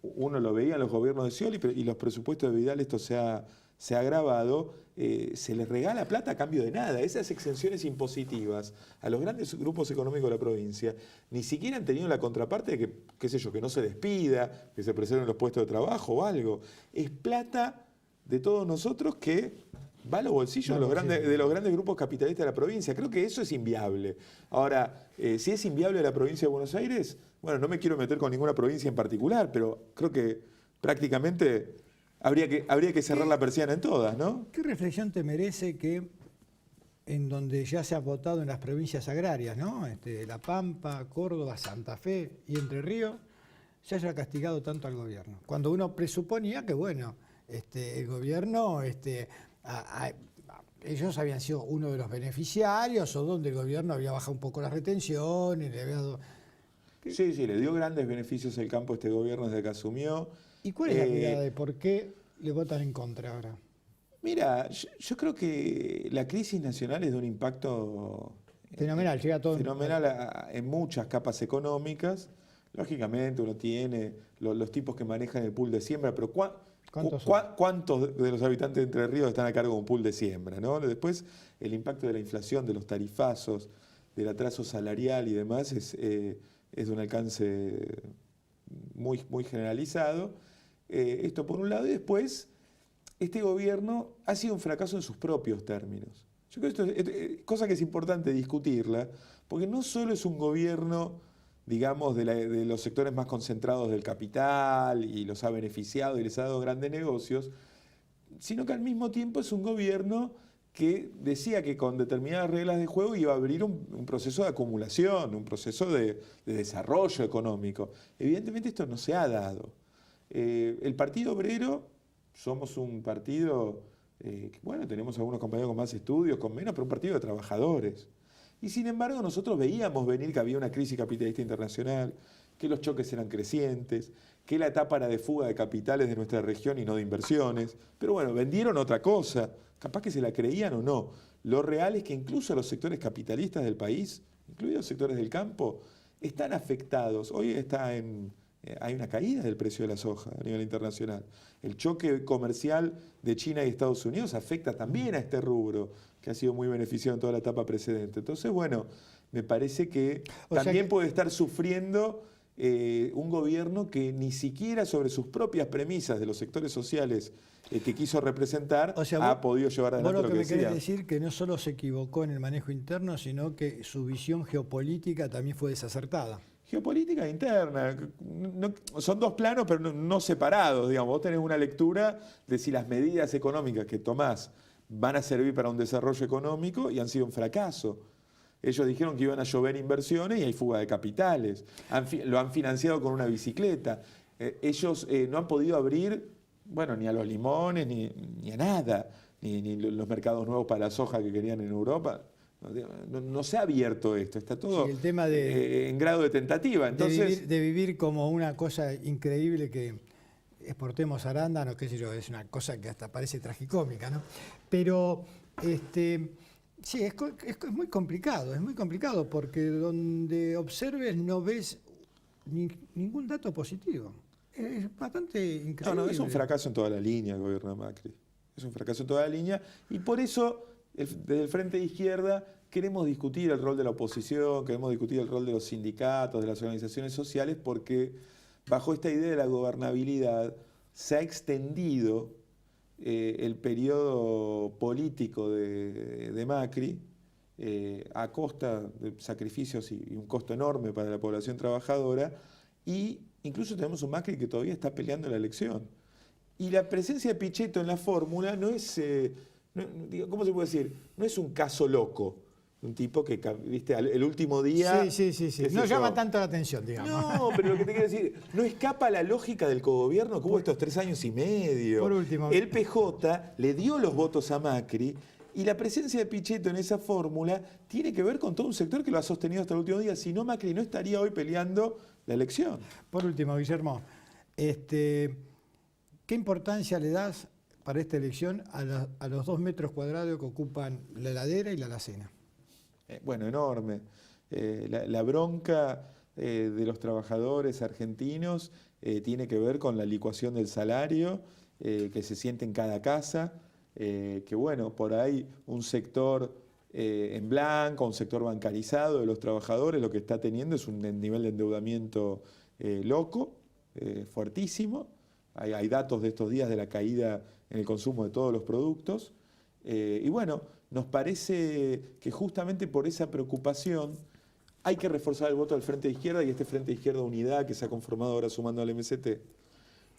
uno lo veía en los gobiernos de Scioli y los presupuestos de Vidal, esto se ha agravado, se les regala plata a cambio de nada. Esas exenciones impositivas a los grandes grupos económicos de la provincia ni siquiera han tenido la contraparte de que, qué sé yo, que no se despida, que se preserven los puestos de trabajo o algo. Es plata de todos nosotros que va a los bolsillos de los grandes grupos capitalistas de la provincia. Creo que eso es inviable. Ahora, si es inviable la provincia de Buenos Aires, bueno, no me quiero meter con ninguna provincia en particular, pero creo que prácticamente habría que cerrar la persiana en todas, ¿no? ¿Qué reflexión te merece que en donde ya se ha votado en las provincias agrarias, ¿no? La Pampa, Córdoba, Santa Fe y Entre Ríos, se haya castigado tanto al gobierno? Cuando uno presuponía que, bueno, el gobierno, ellos habían sido uno de los beneficiarios, o donde el gobierno había bajado un poco las retenciones, le había dado... Sí, le dio grandes beneficios al campo este gobierno desde que asumió. ¿Y cuál es la mirada de por qué le votan en contra ahora? Mira, yo creo que la crisis nacional es de un impacto fenomenal, llega a todo fenomenal en muchas capas económicas. Lógicamente uno tiene los tipos que manejan el pool de siembra, pero ¿cuántos de los habitantes de Entre Ríos están a cargo de un pool de siembra, ¿no? Después, el impacto de la inflación, de los tarifazos, del atraso salarial y demás es de un alcance muy, muy generalizado. Esto por un lado, y después este gobierno ha sido un fracaso en sus propios términos. Yo creo que esto es cosa que es importante discutirla, porque no solo es un gobierno, digamos, de los sectores más concentrados del capital y los ha beneficiado y les ha dado grandes negocios, sino que al mismo tiempo es un gobierno que decía que con determinadas reglas de juego iba a abrir un proceso de acumulación, un proceso de desarrollo económico. Evidentemente esto no se ha dado. El Partido Obrero, somos un partido, bueno, tenemos algunos compañeros con más estudios, con menos, pero un partido de trabajadores. Y sin embargo nosotros veíamos venir que había una crisis capitalista internacional, que los choques eran crecientes, que la etapa era de fuga de capitales de nuestra región y no de inversiones. Pero bueno, vendieron otra cosa, capaz que se la creían o no. Lo real es que incluso los sectores capitalistas del país, incluidos los sectores del campo, están afectados. Hoy hay una caída del precio de la soja a nivel internacional. El choque comercial de China y Estados Unidos afecta también a este rubro, que ha sido muy beneficiado en toda la etapa precedente. Entonces, bueno, me parece que también puede estar sufriendo un gobierno que ni siquiera sobre sus propias premisas de los sectores sociales que quiso representar ha podido llevar adelante lo que decía. Vos lo que me querés decir que no solo se equivocó en el manejo interno, sino que su visión geopolítica también fue desacertada. Geopolítica interna, son dos planos pero no separados, digamos. Vos tenés una lectura de si las medidas económicas que tomás van a servir para un desarrollo económico y han sido un fracaso. Ellos dijeron que iban a llover inversiones y hay fuga de capitales. Lo han financiado con una bicicleta. Ellos no han podido abrir, bueno, ni a los limones, ni a nada, ni los mercados nuevos para la soja que querían en Europa. No se ha abierto esto, está todo el tema en grado de tentativa. Entonces, de vivir como una cosa increíble que exportemos arándanos, qué sé yo, es una cosa que hasta parece tragicómica, ¿no? Pero sí, es muy complicado porque donde observes no ves ningún dato positivo. Es bastante increíble. No, es un fracaso en toda la línea el gobierno de Macri. Es un fracaso en toda la línea y por eso desde el Frente de Izquierda queremos discutir el rol de la oposición, queremos discutir el rol de los sindicatos, de las organizaciones sociales, porque bajo esta idea de la gobernabilidad se ha extendido el periodo político de Macri a costa de sacrificios y un costo enorme para la población trabajadora, y incluso tenemos un Macri que todavía está peleando la elección. Y la presencia de Pichetto en la fórmula no es, ¿cómo se puede decir? No es un caso loco. Un tipo que, viste, el último día... Sí. No llama tanto la atención, digamos. No, pero lo que te quiero decir, no escapa a la lógica del cogobierno que hubo estos 3 años y medio. Por último. El PJ le dio los votos a Macri y la presencia de Pichetto en esa fórmula tiene que ver con todo un sector que lo ha sostenido hasta el último día. Si no, Macri no estaría hoy peleando la elección. Por último, Guillermo, ¿qué importancia le das para esta elección a los 2 metros cuadrados que ocupan la heladera y la alacena? Bueno, enorme. La bronca de los trabajadores argentinos tiene que ver con la licuación del salario que se siente en cada casa, que bueno, por ahí un sector en blanco, un sector bancarizado de los trabajadores, lo que está teniendo es un nivel de endeudamiento loco, fuertísimo. Hay datos de estos días de la caída en el consumo de todos los productos. Y bueno, nos parece que justamente por esa preocupación hay que reforzar el voto del Frente de Izquierda y este Frente de Izquierda Unidad que se ha conformado ahora sumando al MST.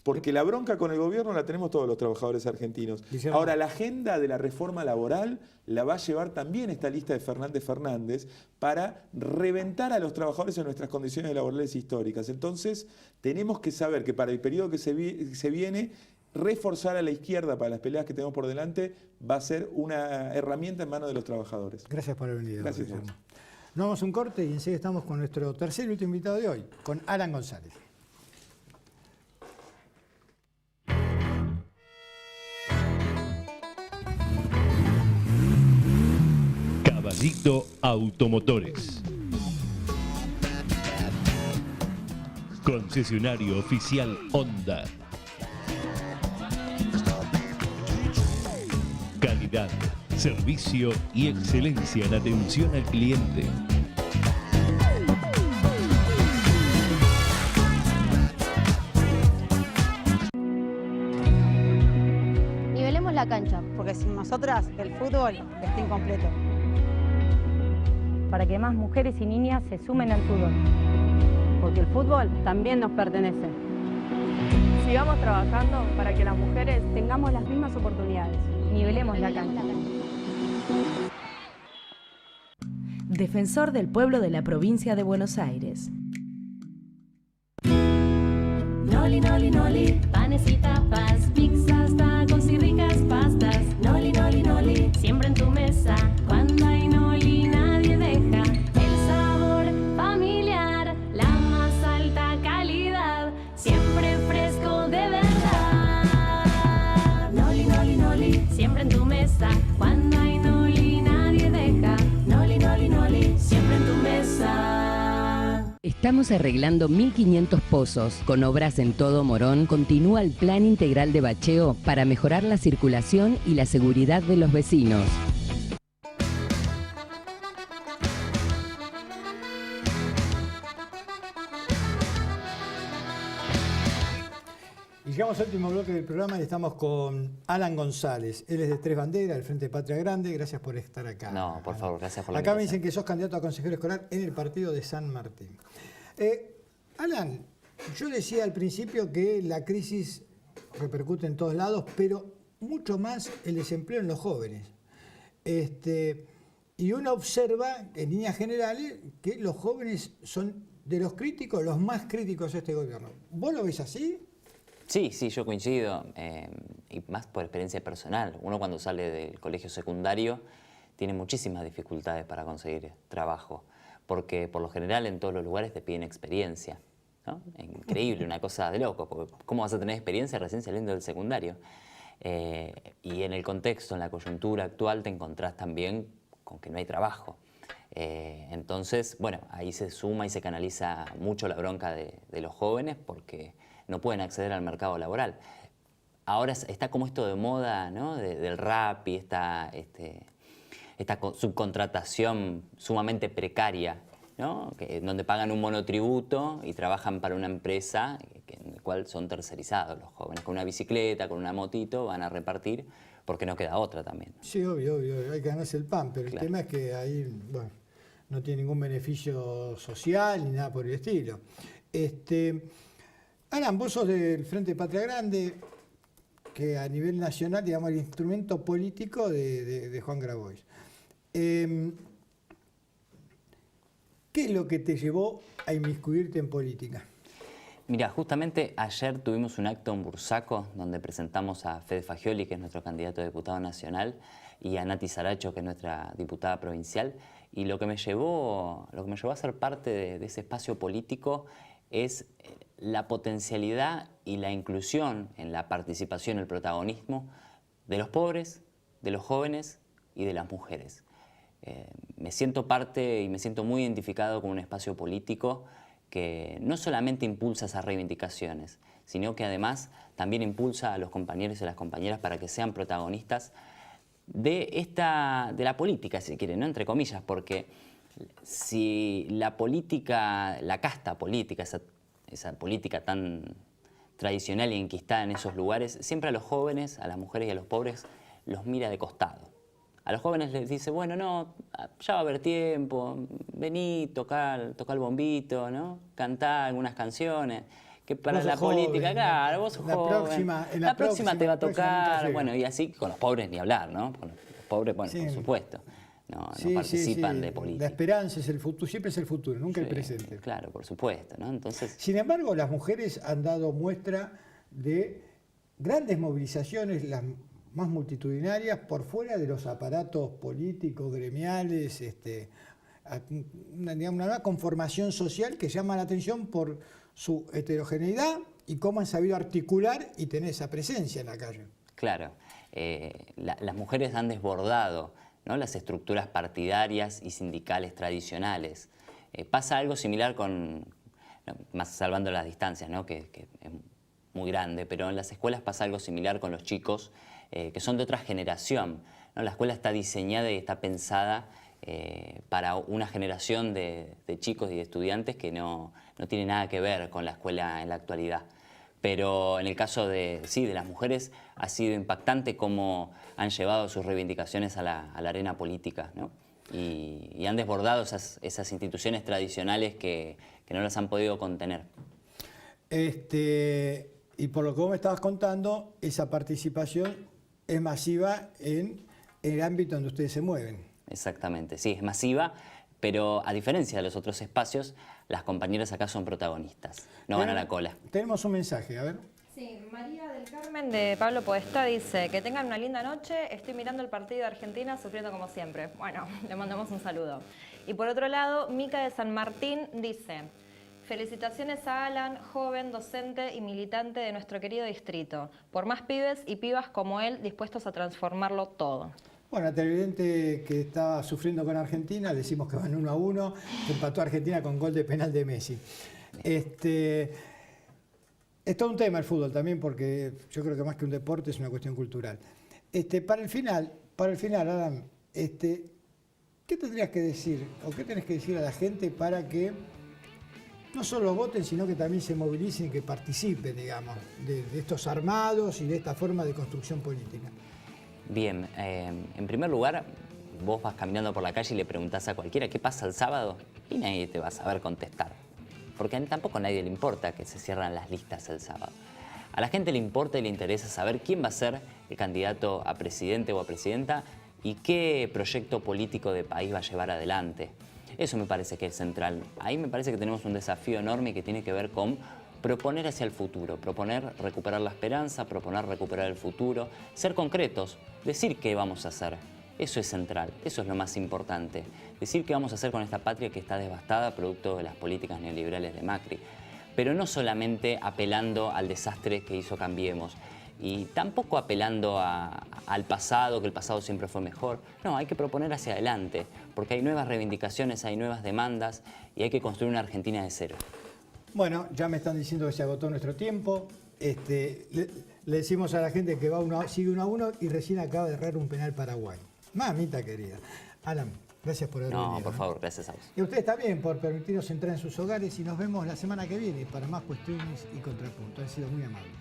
Porque la bronca con el gobierno la tenemos todos los trabajadores argentinos. Ahora, la agenda de la reforma laboral la va a llevar también esta lista de Fernández para reventar a los trabajadores en nuestras condiciones laborales históricas. Entonces, tenemos que saber que para el periodo que se viene, reforzar a la izquierda para las peleas que tenemos por delante va a ser una herramienta en manos de los trabajadores. Gracias por haber venido. Gracias. Nos vamos a un corte y enseguida estamos con nuestro tercer y último invitado de hoy, con Alan González. Caballito Automotores. Concesionario oficial Honda. Calidad, servicio y excelencia en atención al cliente. Nivelemos la cancha. Porque sin nosotras el fútbol está incompleto. Para que más mujeres y niñas se sumen al fútbol. Porque el fútbol también nos pertenece. Sigamos trabajando para que las mujeres tengamos las mismas oportunidades. Nivelemos la cancha. Defensor del pueblo de la provincia de Buenos Aires. Noli, noli, noli, panes y tapas, pizzas, tacos y ricas pastas. Noli, noli, noli, siempre en tu mesa. Cuando hay noli nadie deja el sabor familiar, la más alta Estamos arreglando 1.500 pozos. Con obras en todo Morón, continúa el Plan Integral de Bacheo para mejorar la circulación y la seguridad de los vecinos. Y llegamos al último bloque del programa y estamos con Alan González. Él es de Tres Banderas, del Frente Patria Grande. Gracias por estar acá. No, por favor, gracias por la Acá me invitación. dicen que sos candidato a consejero escolar en el partido de San Martín. Alan, yo decía al principio que la crisis repercute en todos lados, pero mucho más el desempleo en los jóvenes. Y uno observa, en líneas generales, que los jóvenes son de los críticos, los más críticos de este gobierno. ¿Vos lo ves así? Sí, yo coincido, y más por experiencia personal. Uno cuando sale del colegio secundario tiene muchísimas dificultades para conseguir trabajo, porque por lo general en todos los lugares te piden experiencia, ¿no? Increíble, una cosa de loco, porque ¿cómo vas a tener experiencia recién saliendo del secundario? Y en el contexto, en la coyuntura actual, te encontrás también con que no hay trabajo. Entonces, bueno, ahí se suma y se canaliza mucho la bronca de los jóvenes porque no pueden acceder al mercado laboral. Ahora está como esto de moda, ¿no? Del rap y esta subcontratación sumamente precaria, ¿no? Donde pagan un monotributo y trabajan para una empresa en la cual son tercerizados los jóvenes. Con una bicicleta, con una motito, van a repartir porque no queda otra también. Sí, obvio, hay que ganarse el pan, pero Claro. el tema es que ahí, bueno, no tiene ningún beneficio social ni nada por el estilo. Alan, vos sos del Frente Patria Grande, que a nivel nacional, digamos, el instrumento político de Juan Grabois. ¿Qué es lo que te llevó a inmiscuirte en política? Mira, justamente ayer tuvimos un acto en Bursaco donde presentamos a Fede Fagioli, que es nuestro candidato a diputado nacional, y a Nati Saracho, que es nuestra diputada provincial. Y lo que me llevó a ser parte de ese espacio político es la potencialidad y la inclusión en la participación, el protagonismo de los pobres, de los jóvenes y de las mujeres. Me siento parte y me siento muy identificado con un espacio político que no solamente impulsa esas reivindicaciones, sino que además también impulsa a los compañeros y a las compañeras para que sean protagonistas de la política, si quieren, ¿no? Entre comillas, porque si la política, la casta política, esa política tan tradicional y enquistada en esos lugares, siempre a los jóvenes, a las mujeres y a los pobres los mira de costado. A los jóvenes les dice, bueno, no, ya va a haber tiempo, vení, tocá el bombito, ¿no? Cantá algunas canciones, que para la política, claro, vos sos joven, la próxima te va a tocar, bueno, y así con los pobres ni hablar, ¿no? Con los pobres, bueno, por supuesto, no participan de política. La esperanza es el futuro, siempre es el futuro, nunca el Sí, presente. Claro, por supuesto, ¿no? Entonces, Sin embargo, las mujeres han dado muestra de grandes movilizaciones, las más multitudinarias, por fuera de los aparatos políticos, gremiales, una nueva conformación social que llama la atención por su heterogeneidad y cómo han sabido articular y tener esa presencia en la calle. claro, las mujeres han desbordado, ¿no? Las estructuras partidarias y sindicales tradicionales. Pasa algo similar más salvando las distancias, ¿no? que es muy grande, pero en las escuelas pasa algo similar con los chicos que son de otra generación, ¿no? La escuela está diseñada y está pensada para una generación de chicos y de estudiantes que no tiene nada que ver con la escuela en la actualidad. Pero en el caso de las mujeres ha sido impactante cómo han llevado sus reivindicaciones a la arena política, ¿no? Y han desbordado esas instituciones tradicionales que no las han podido contener. Y por lo que vos me estabas contando, esa participación es masiva en el ámbito donde ustedes se mueven. Exactamente, sí, es masiva, pero a diferencia de los otros espacios, las compañeras acá son protagonistas, no van a la cola. Tenemos un mensaje, a ver. Sí, María del Carmen de Pablo Podestá dice que tengan una linda noche, estoy mirando el partido de Argentina sufriendo como siempre. Bueno, le mandamos un saludo. Y por otro lado, Mica de San Martín dice, felicitaciones a Alan, joven, docente y militante de nuestro querido distrito, por más pibes y pibas como él dispuestos a transformarlo todo. Bueno, el televidente que estaba sufriendo con Argentina, decimos que van 1-1, que empató Argentina con gol de penal de Messi. Es todo un tema el fútbol también, porque yo creo que más que un deporte es una cuestión cultural. Para el final, Adam, ¿qué tendrías que decir o qué tenés que decir a la gente para que no solo voten, sino que también se movilicen y que participen, digamos, de estos armados y de esta forma de construcción política? Bien, en primer lugar, vos vas caminando por la calle y le preguntás a cualquiera qué pasa el sábado y nadie te va a saber contestar. Porque tampoco a nadie le importa que se cierran las listas el sábado. A la gente le importa y le interesa saber quién va a ser el candidato a presidente o a presidenta y qué proyecto político de país va a llevar adelante. Eso me parece que es central. Ahí me parece que tenemos un desafío enorme que tiene que ver con proponer hacia el futuro, proponer recuperar la esperanza, proponer recuperar el futuro, ser concretos, decir qué vamos a hacer. Eso es central, eso es lo más importante. Decir qué vamos a hacer con esta patria que está devastada producto de las políticas neoliberales de Macri. Pero no solamente apelando al desastre que hizo Cambiemos y tampoco apelando al pasado, que el pasado siempre fue mejor. No, hay que proponer hacia adelante, porque hay nuevas reivindicaciones, hay nuevas demandas y hay que construir una Argentina de cero. Bueno, ya me están diciendo que se agotó nuestro tiempo. Le decimos a la gente que sigue 1-1 y recién acaba de errar un penal Paraguay. Mamita querida. Alan, gracias por haber venido. No, por favor, gracias a vos. Y a ustedes también por permitirnos entrar en sus hogares y nos vemos la semana que viene para más cuestiones y contrapuntos. Han sido muy amables.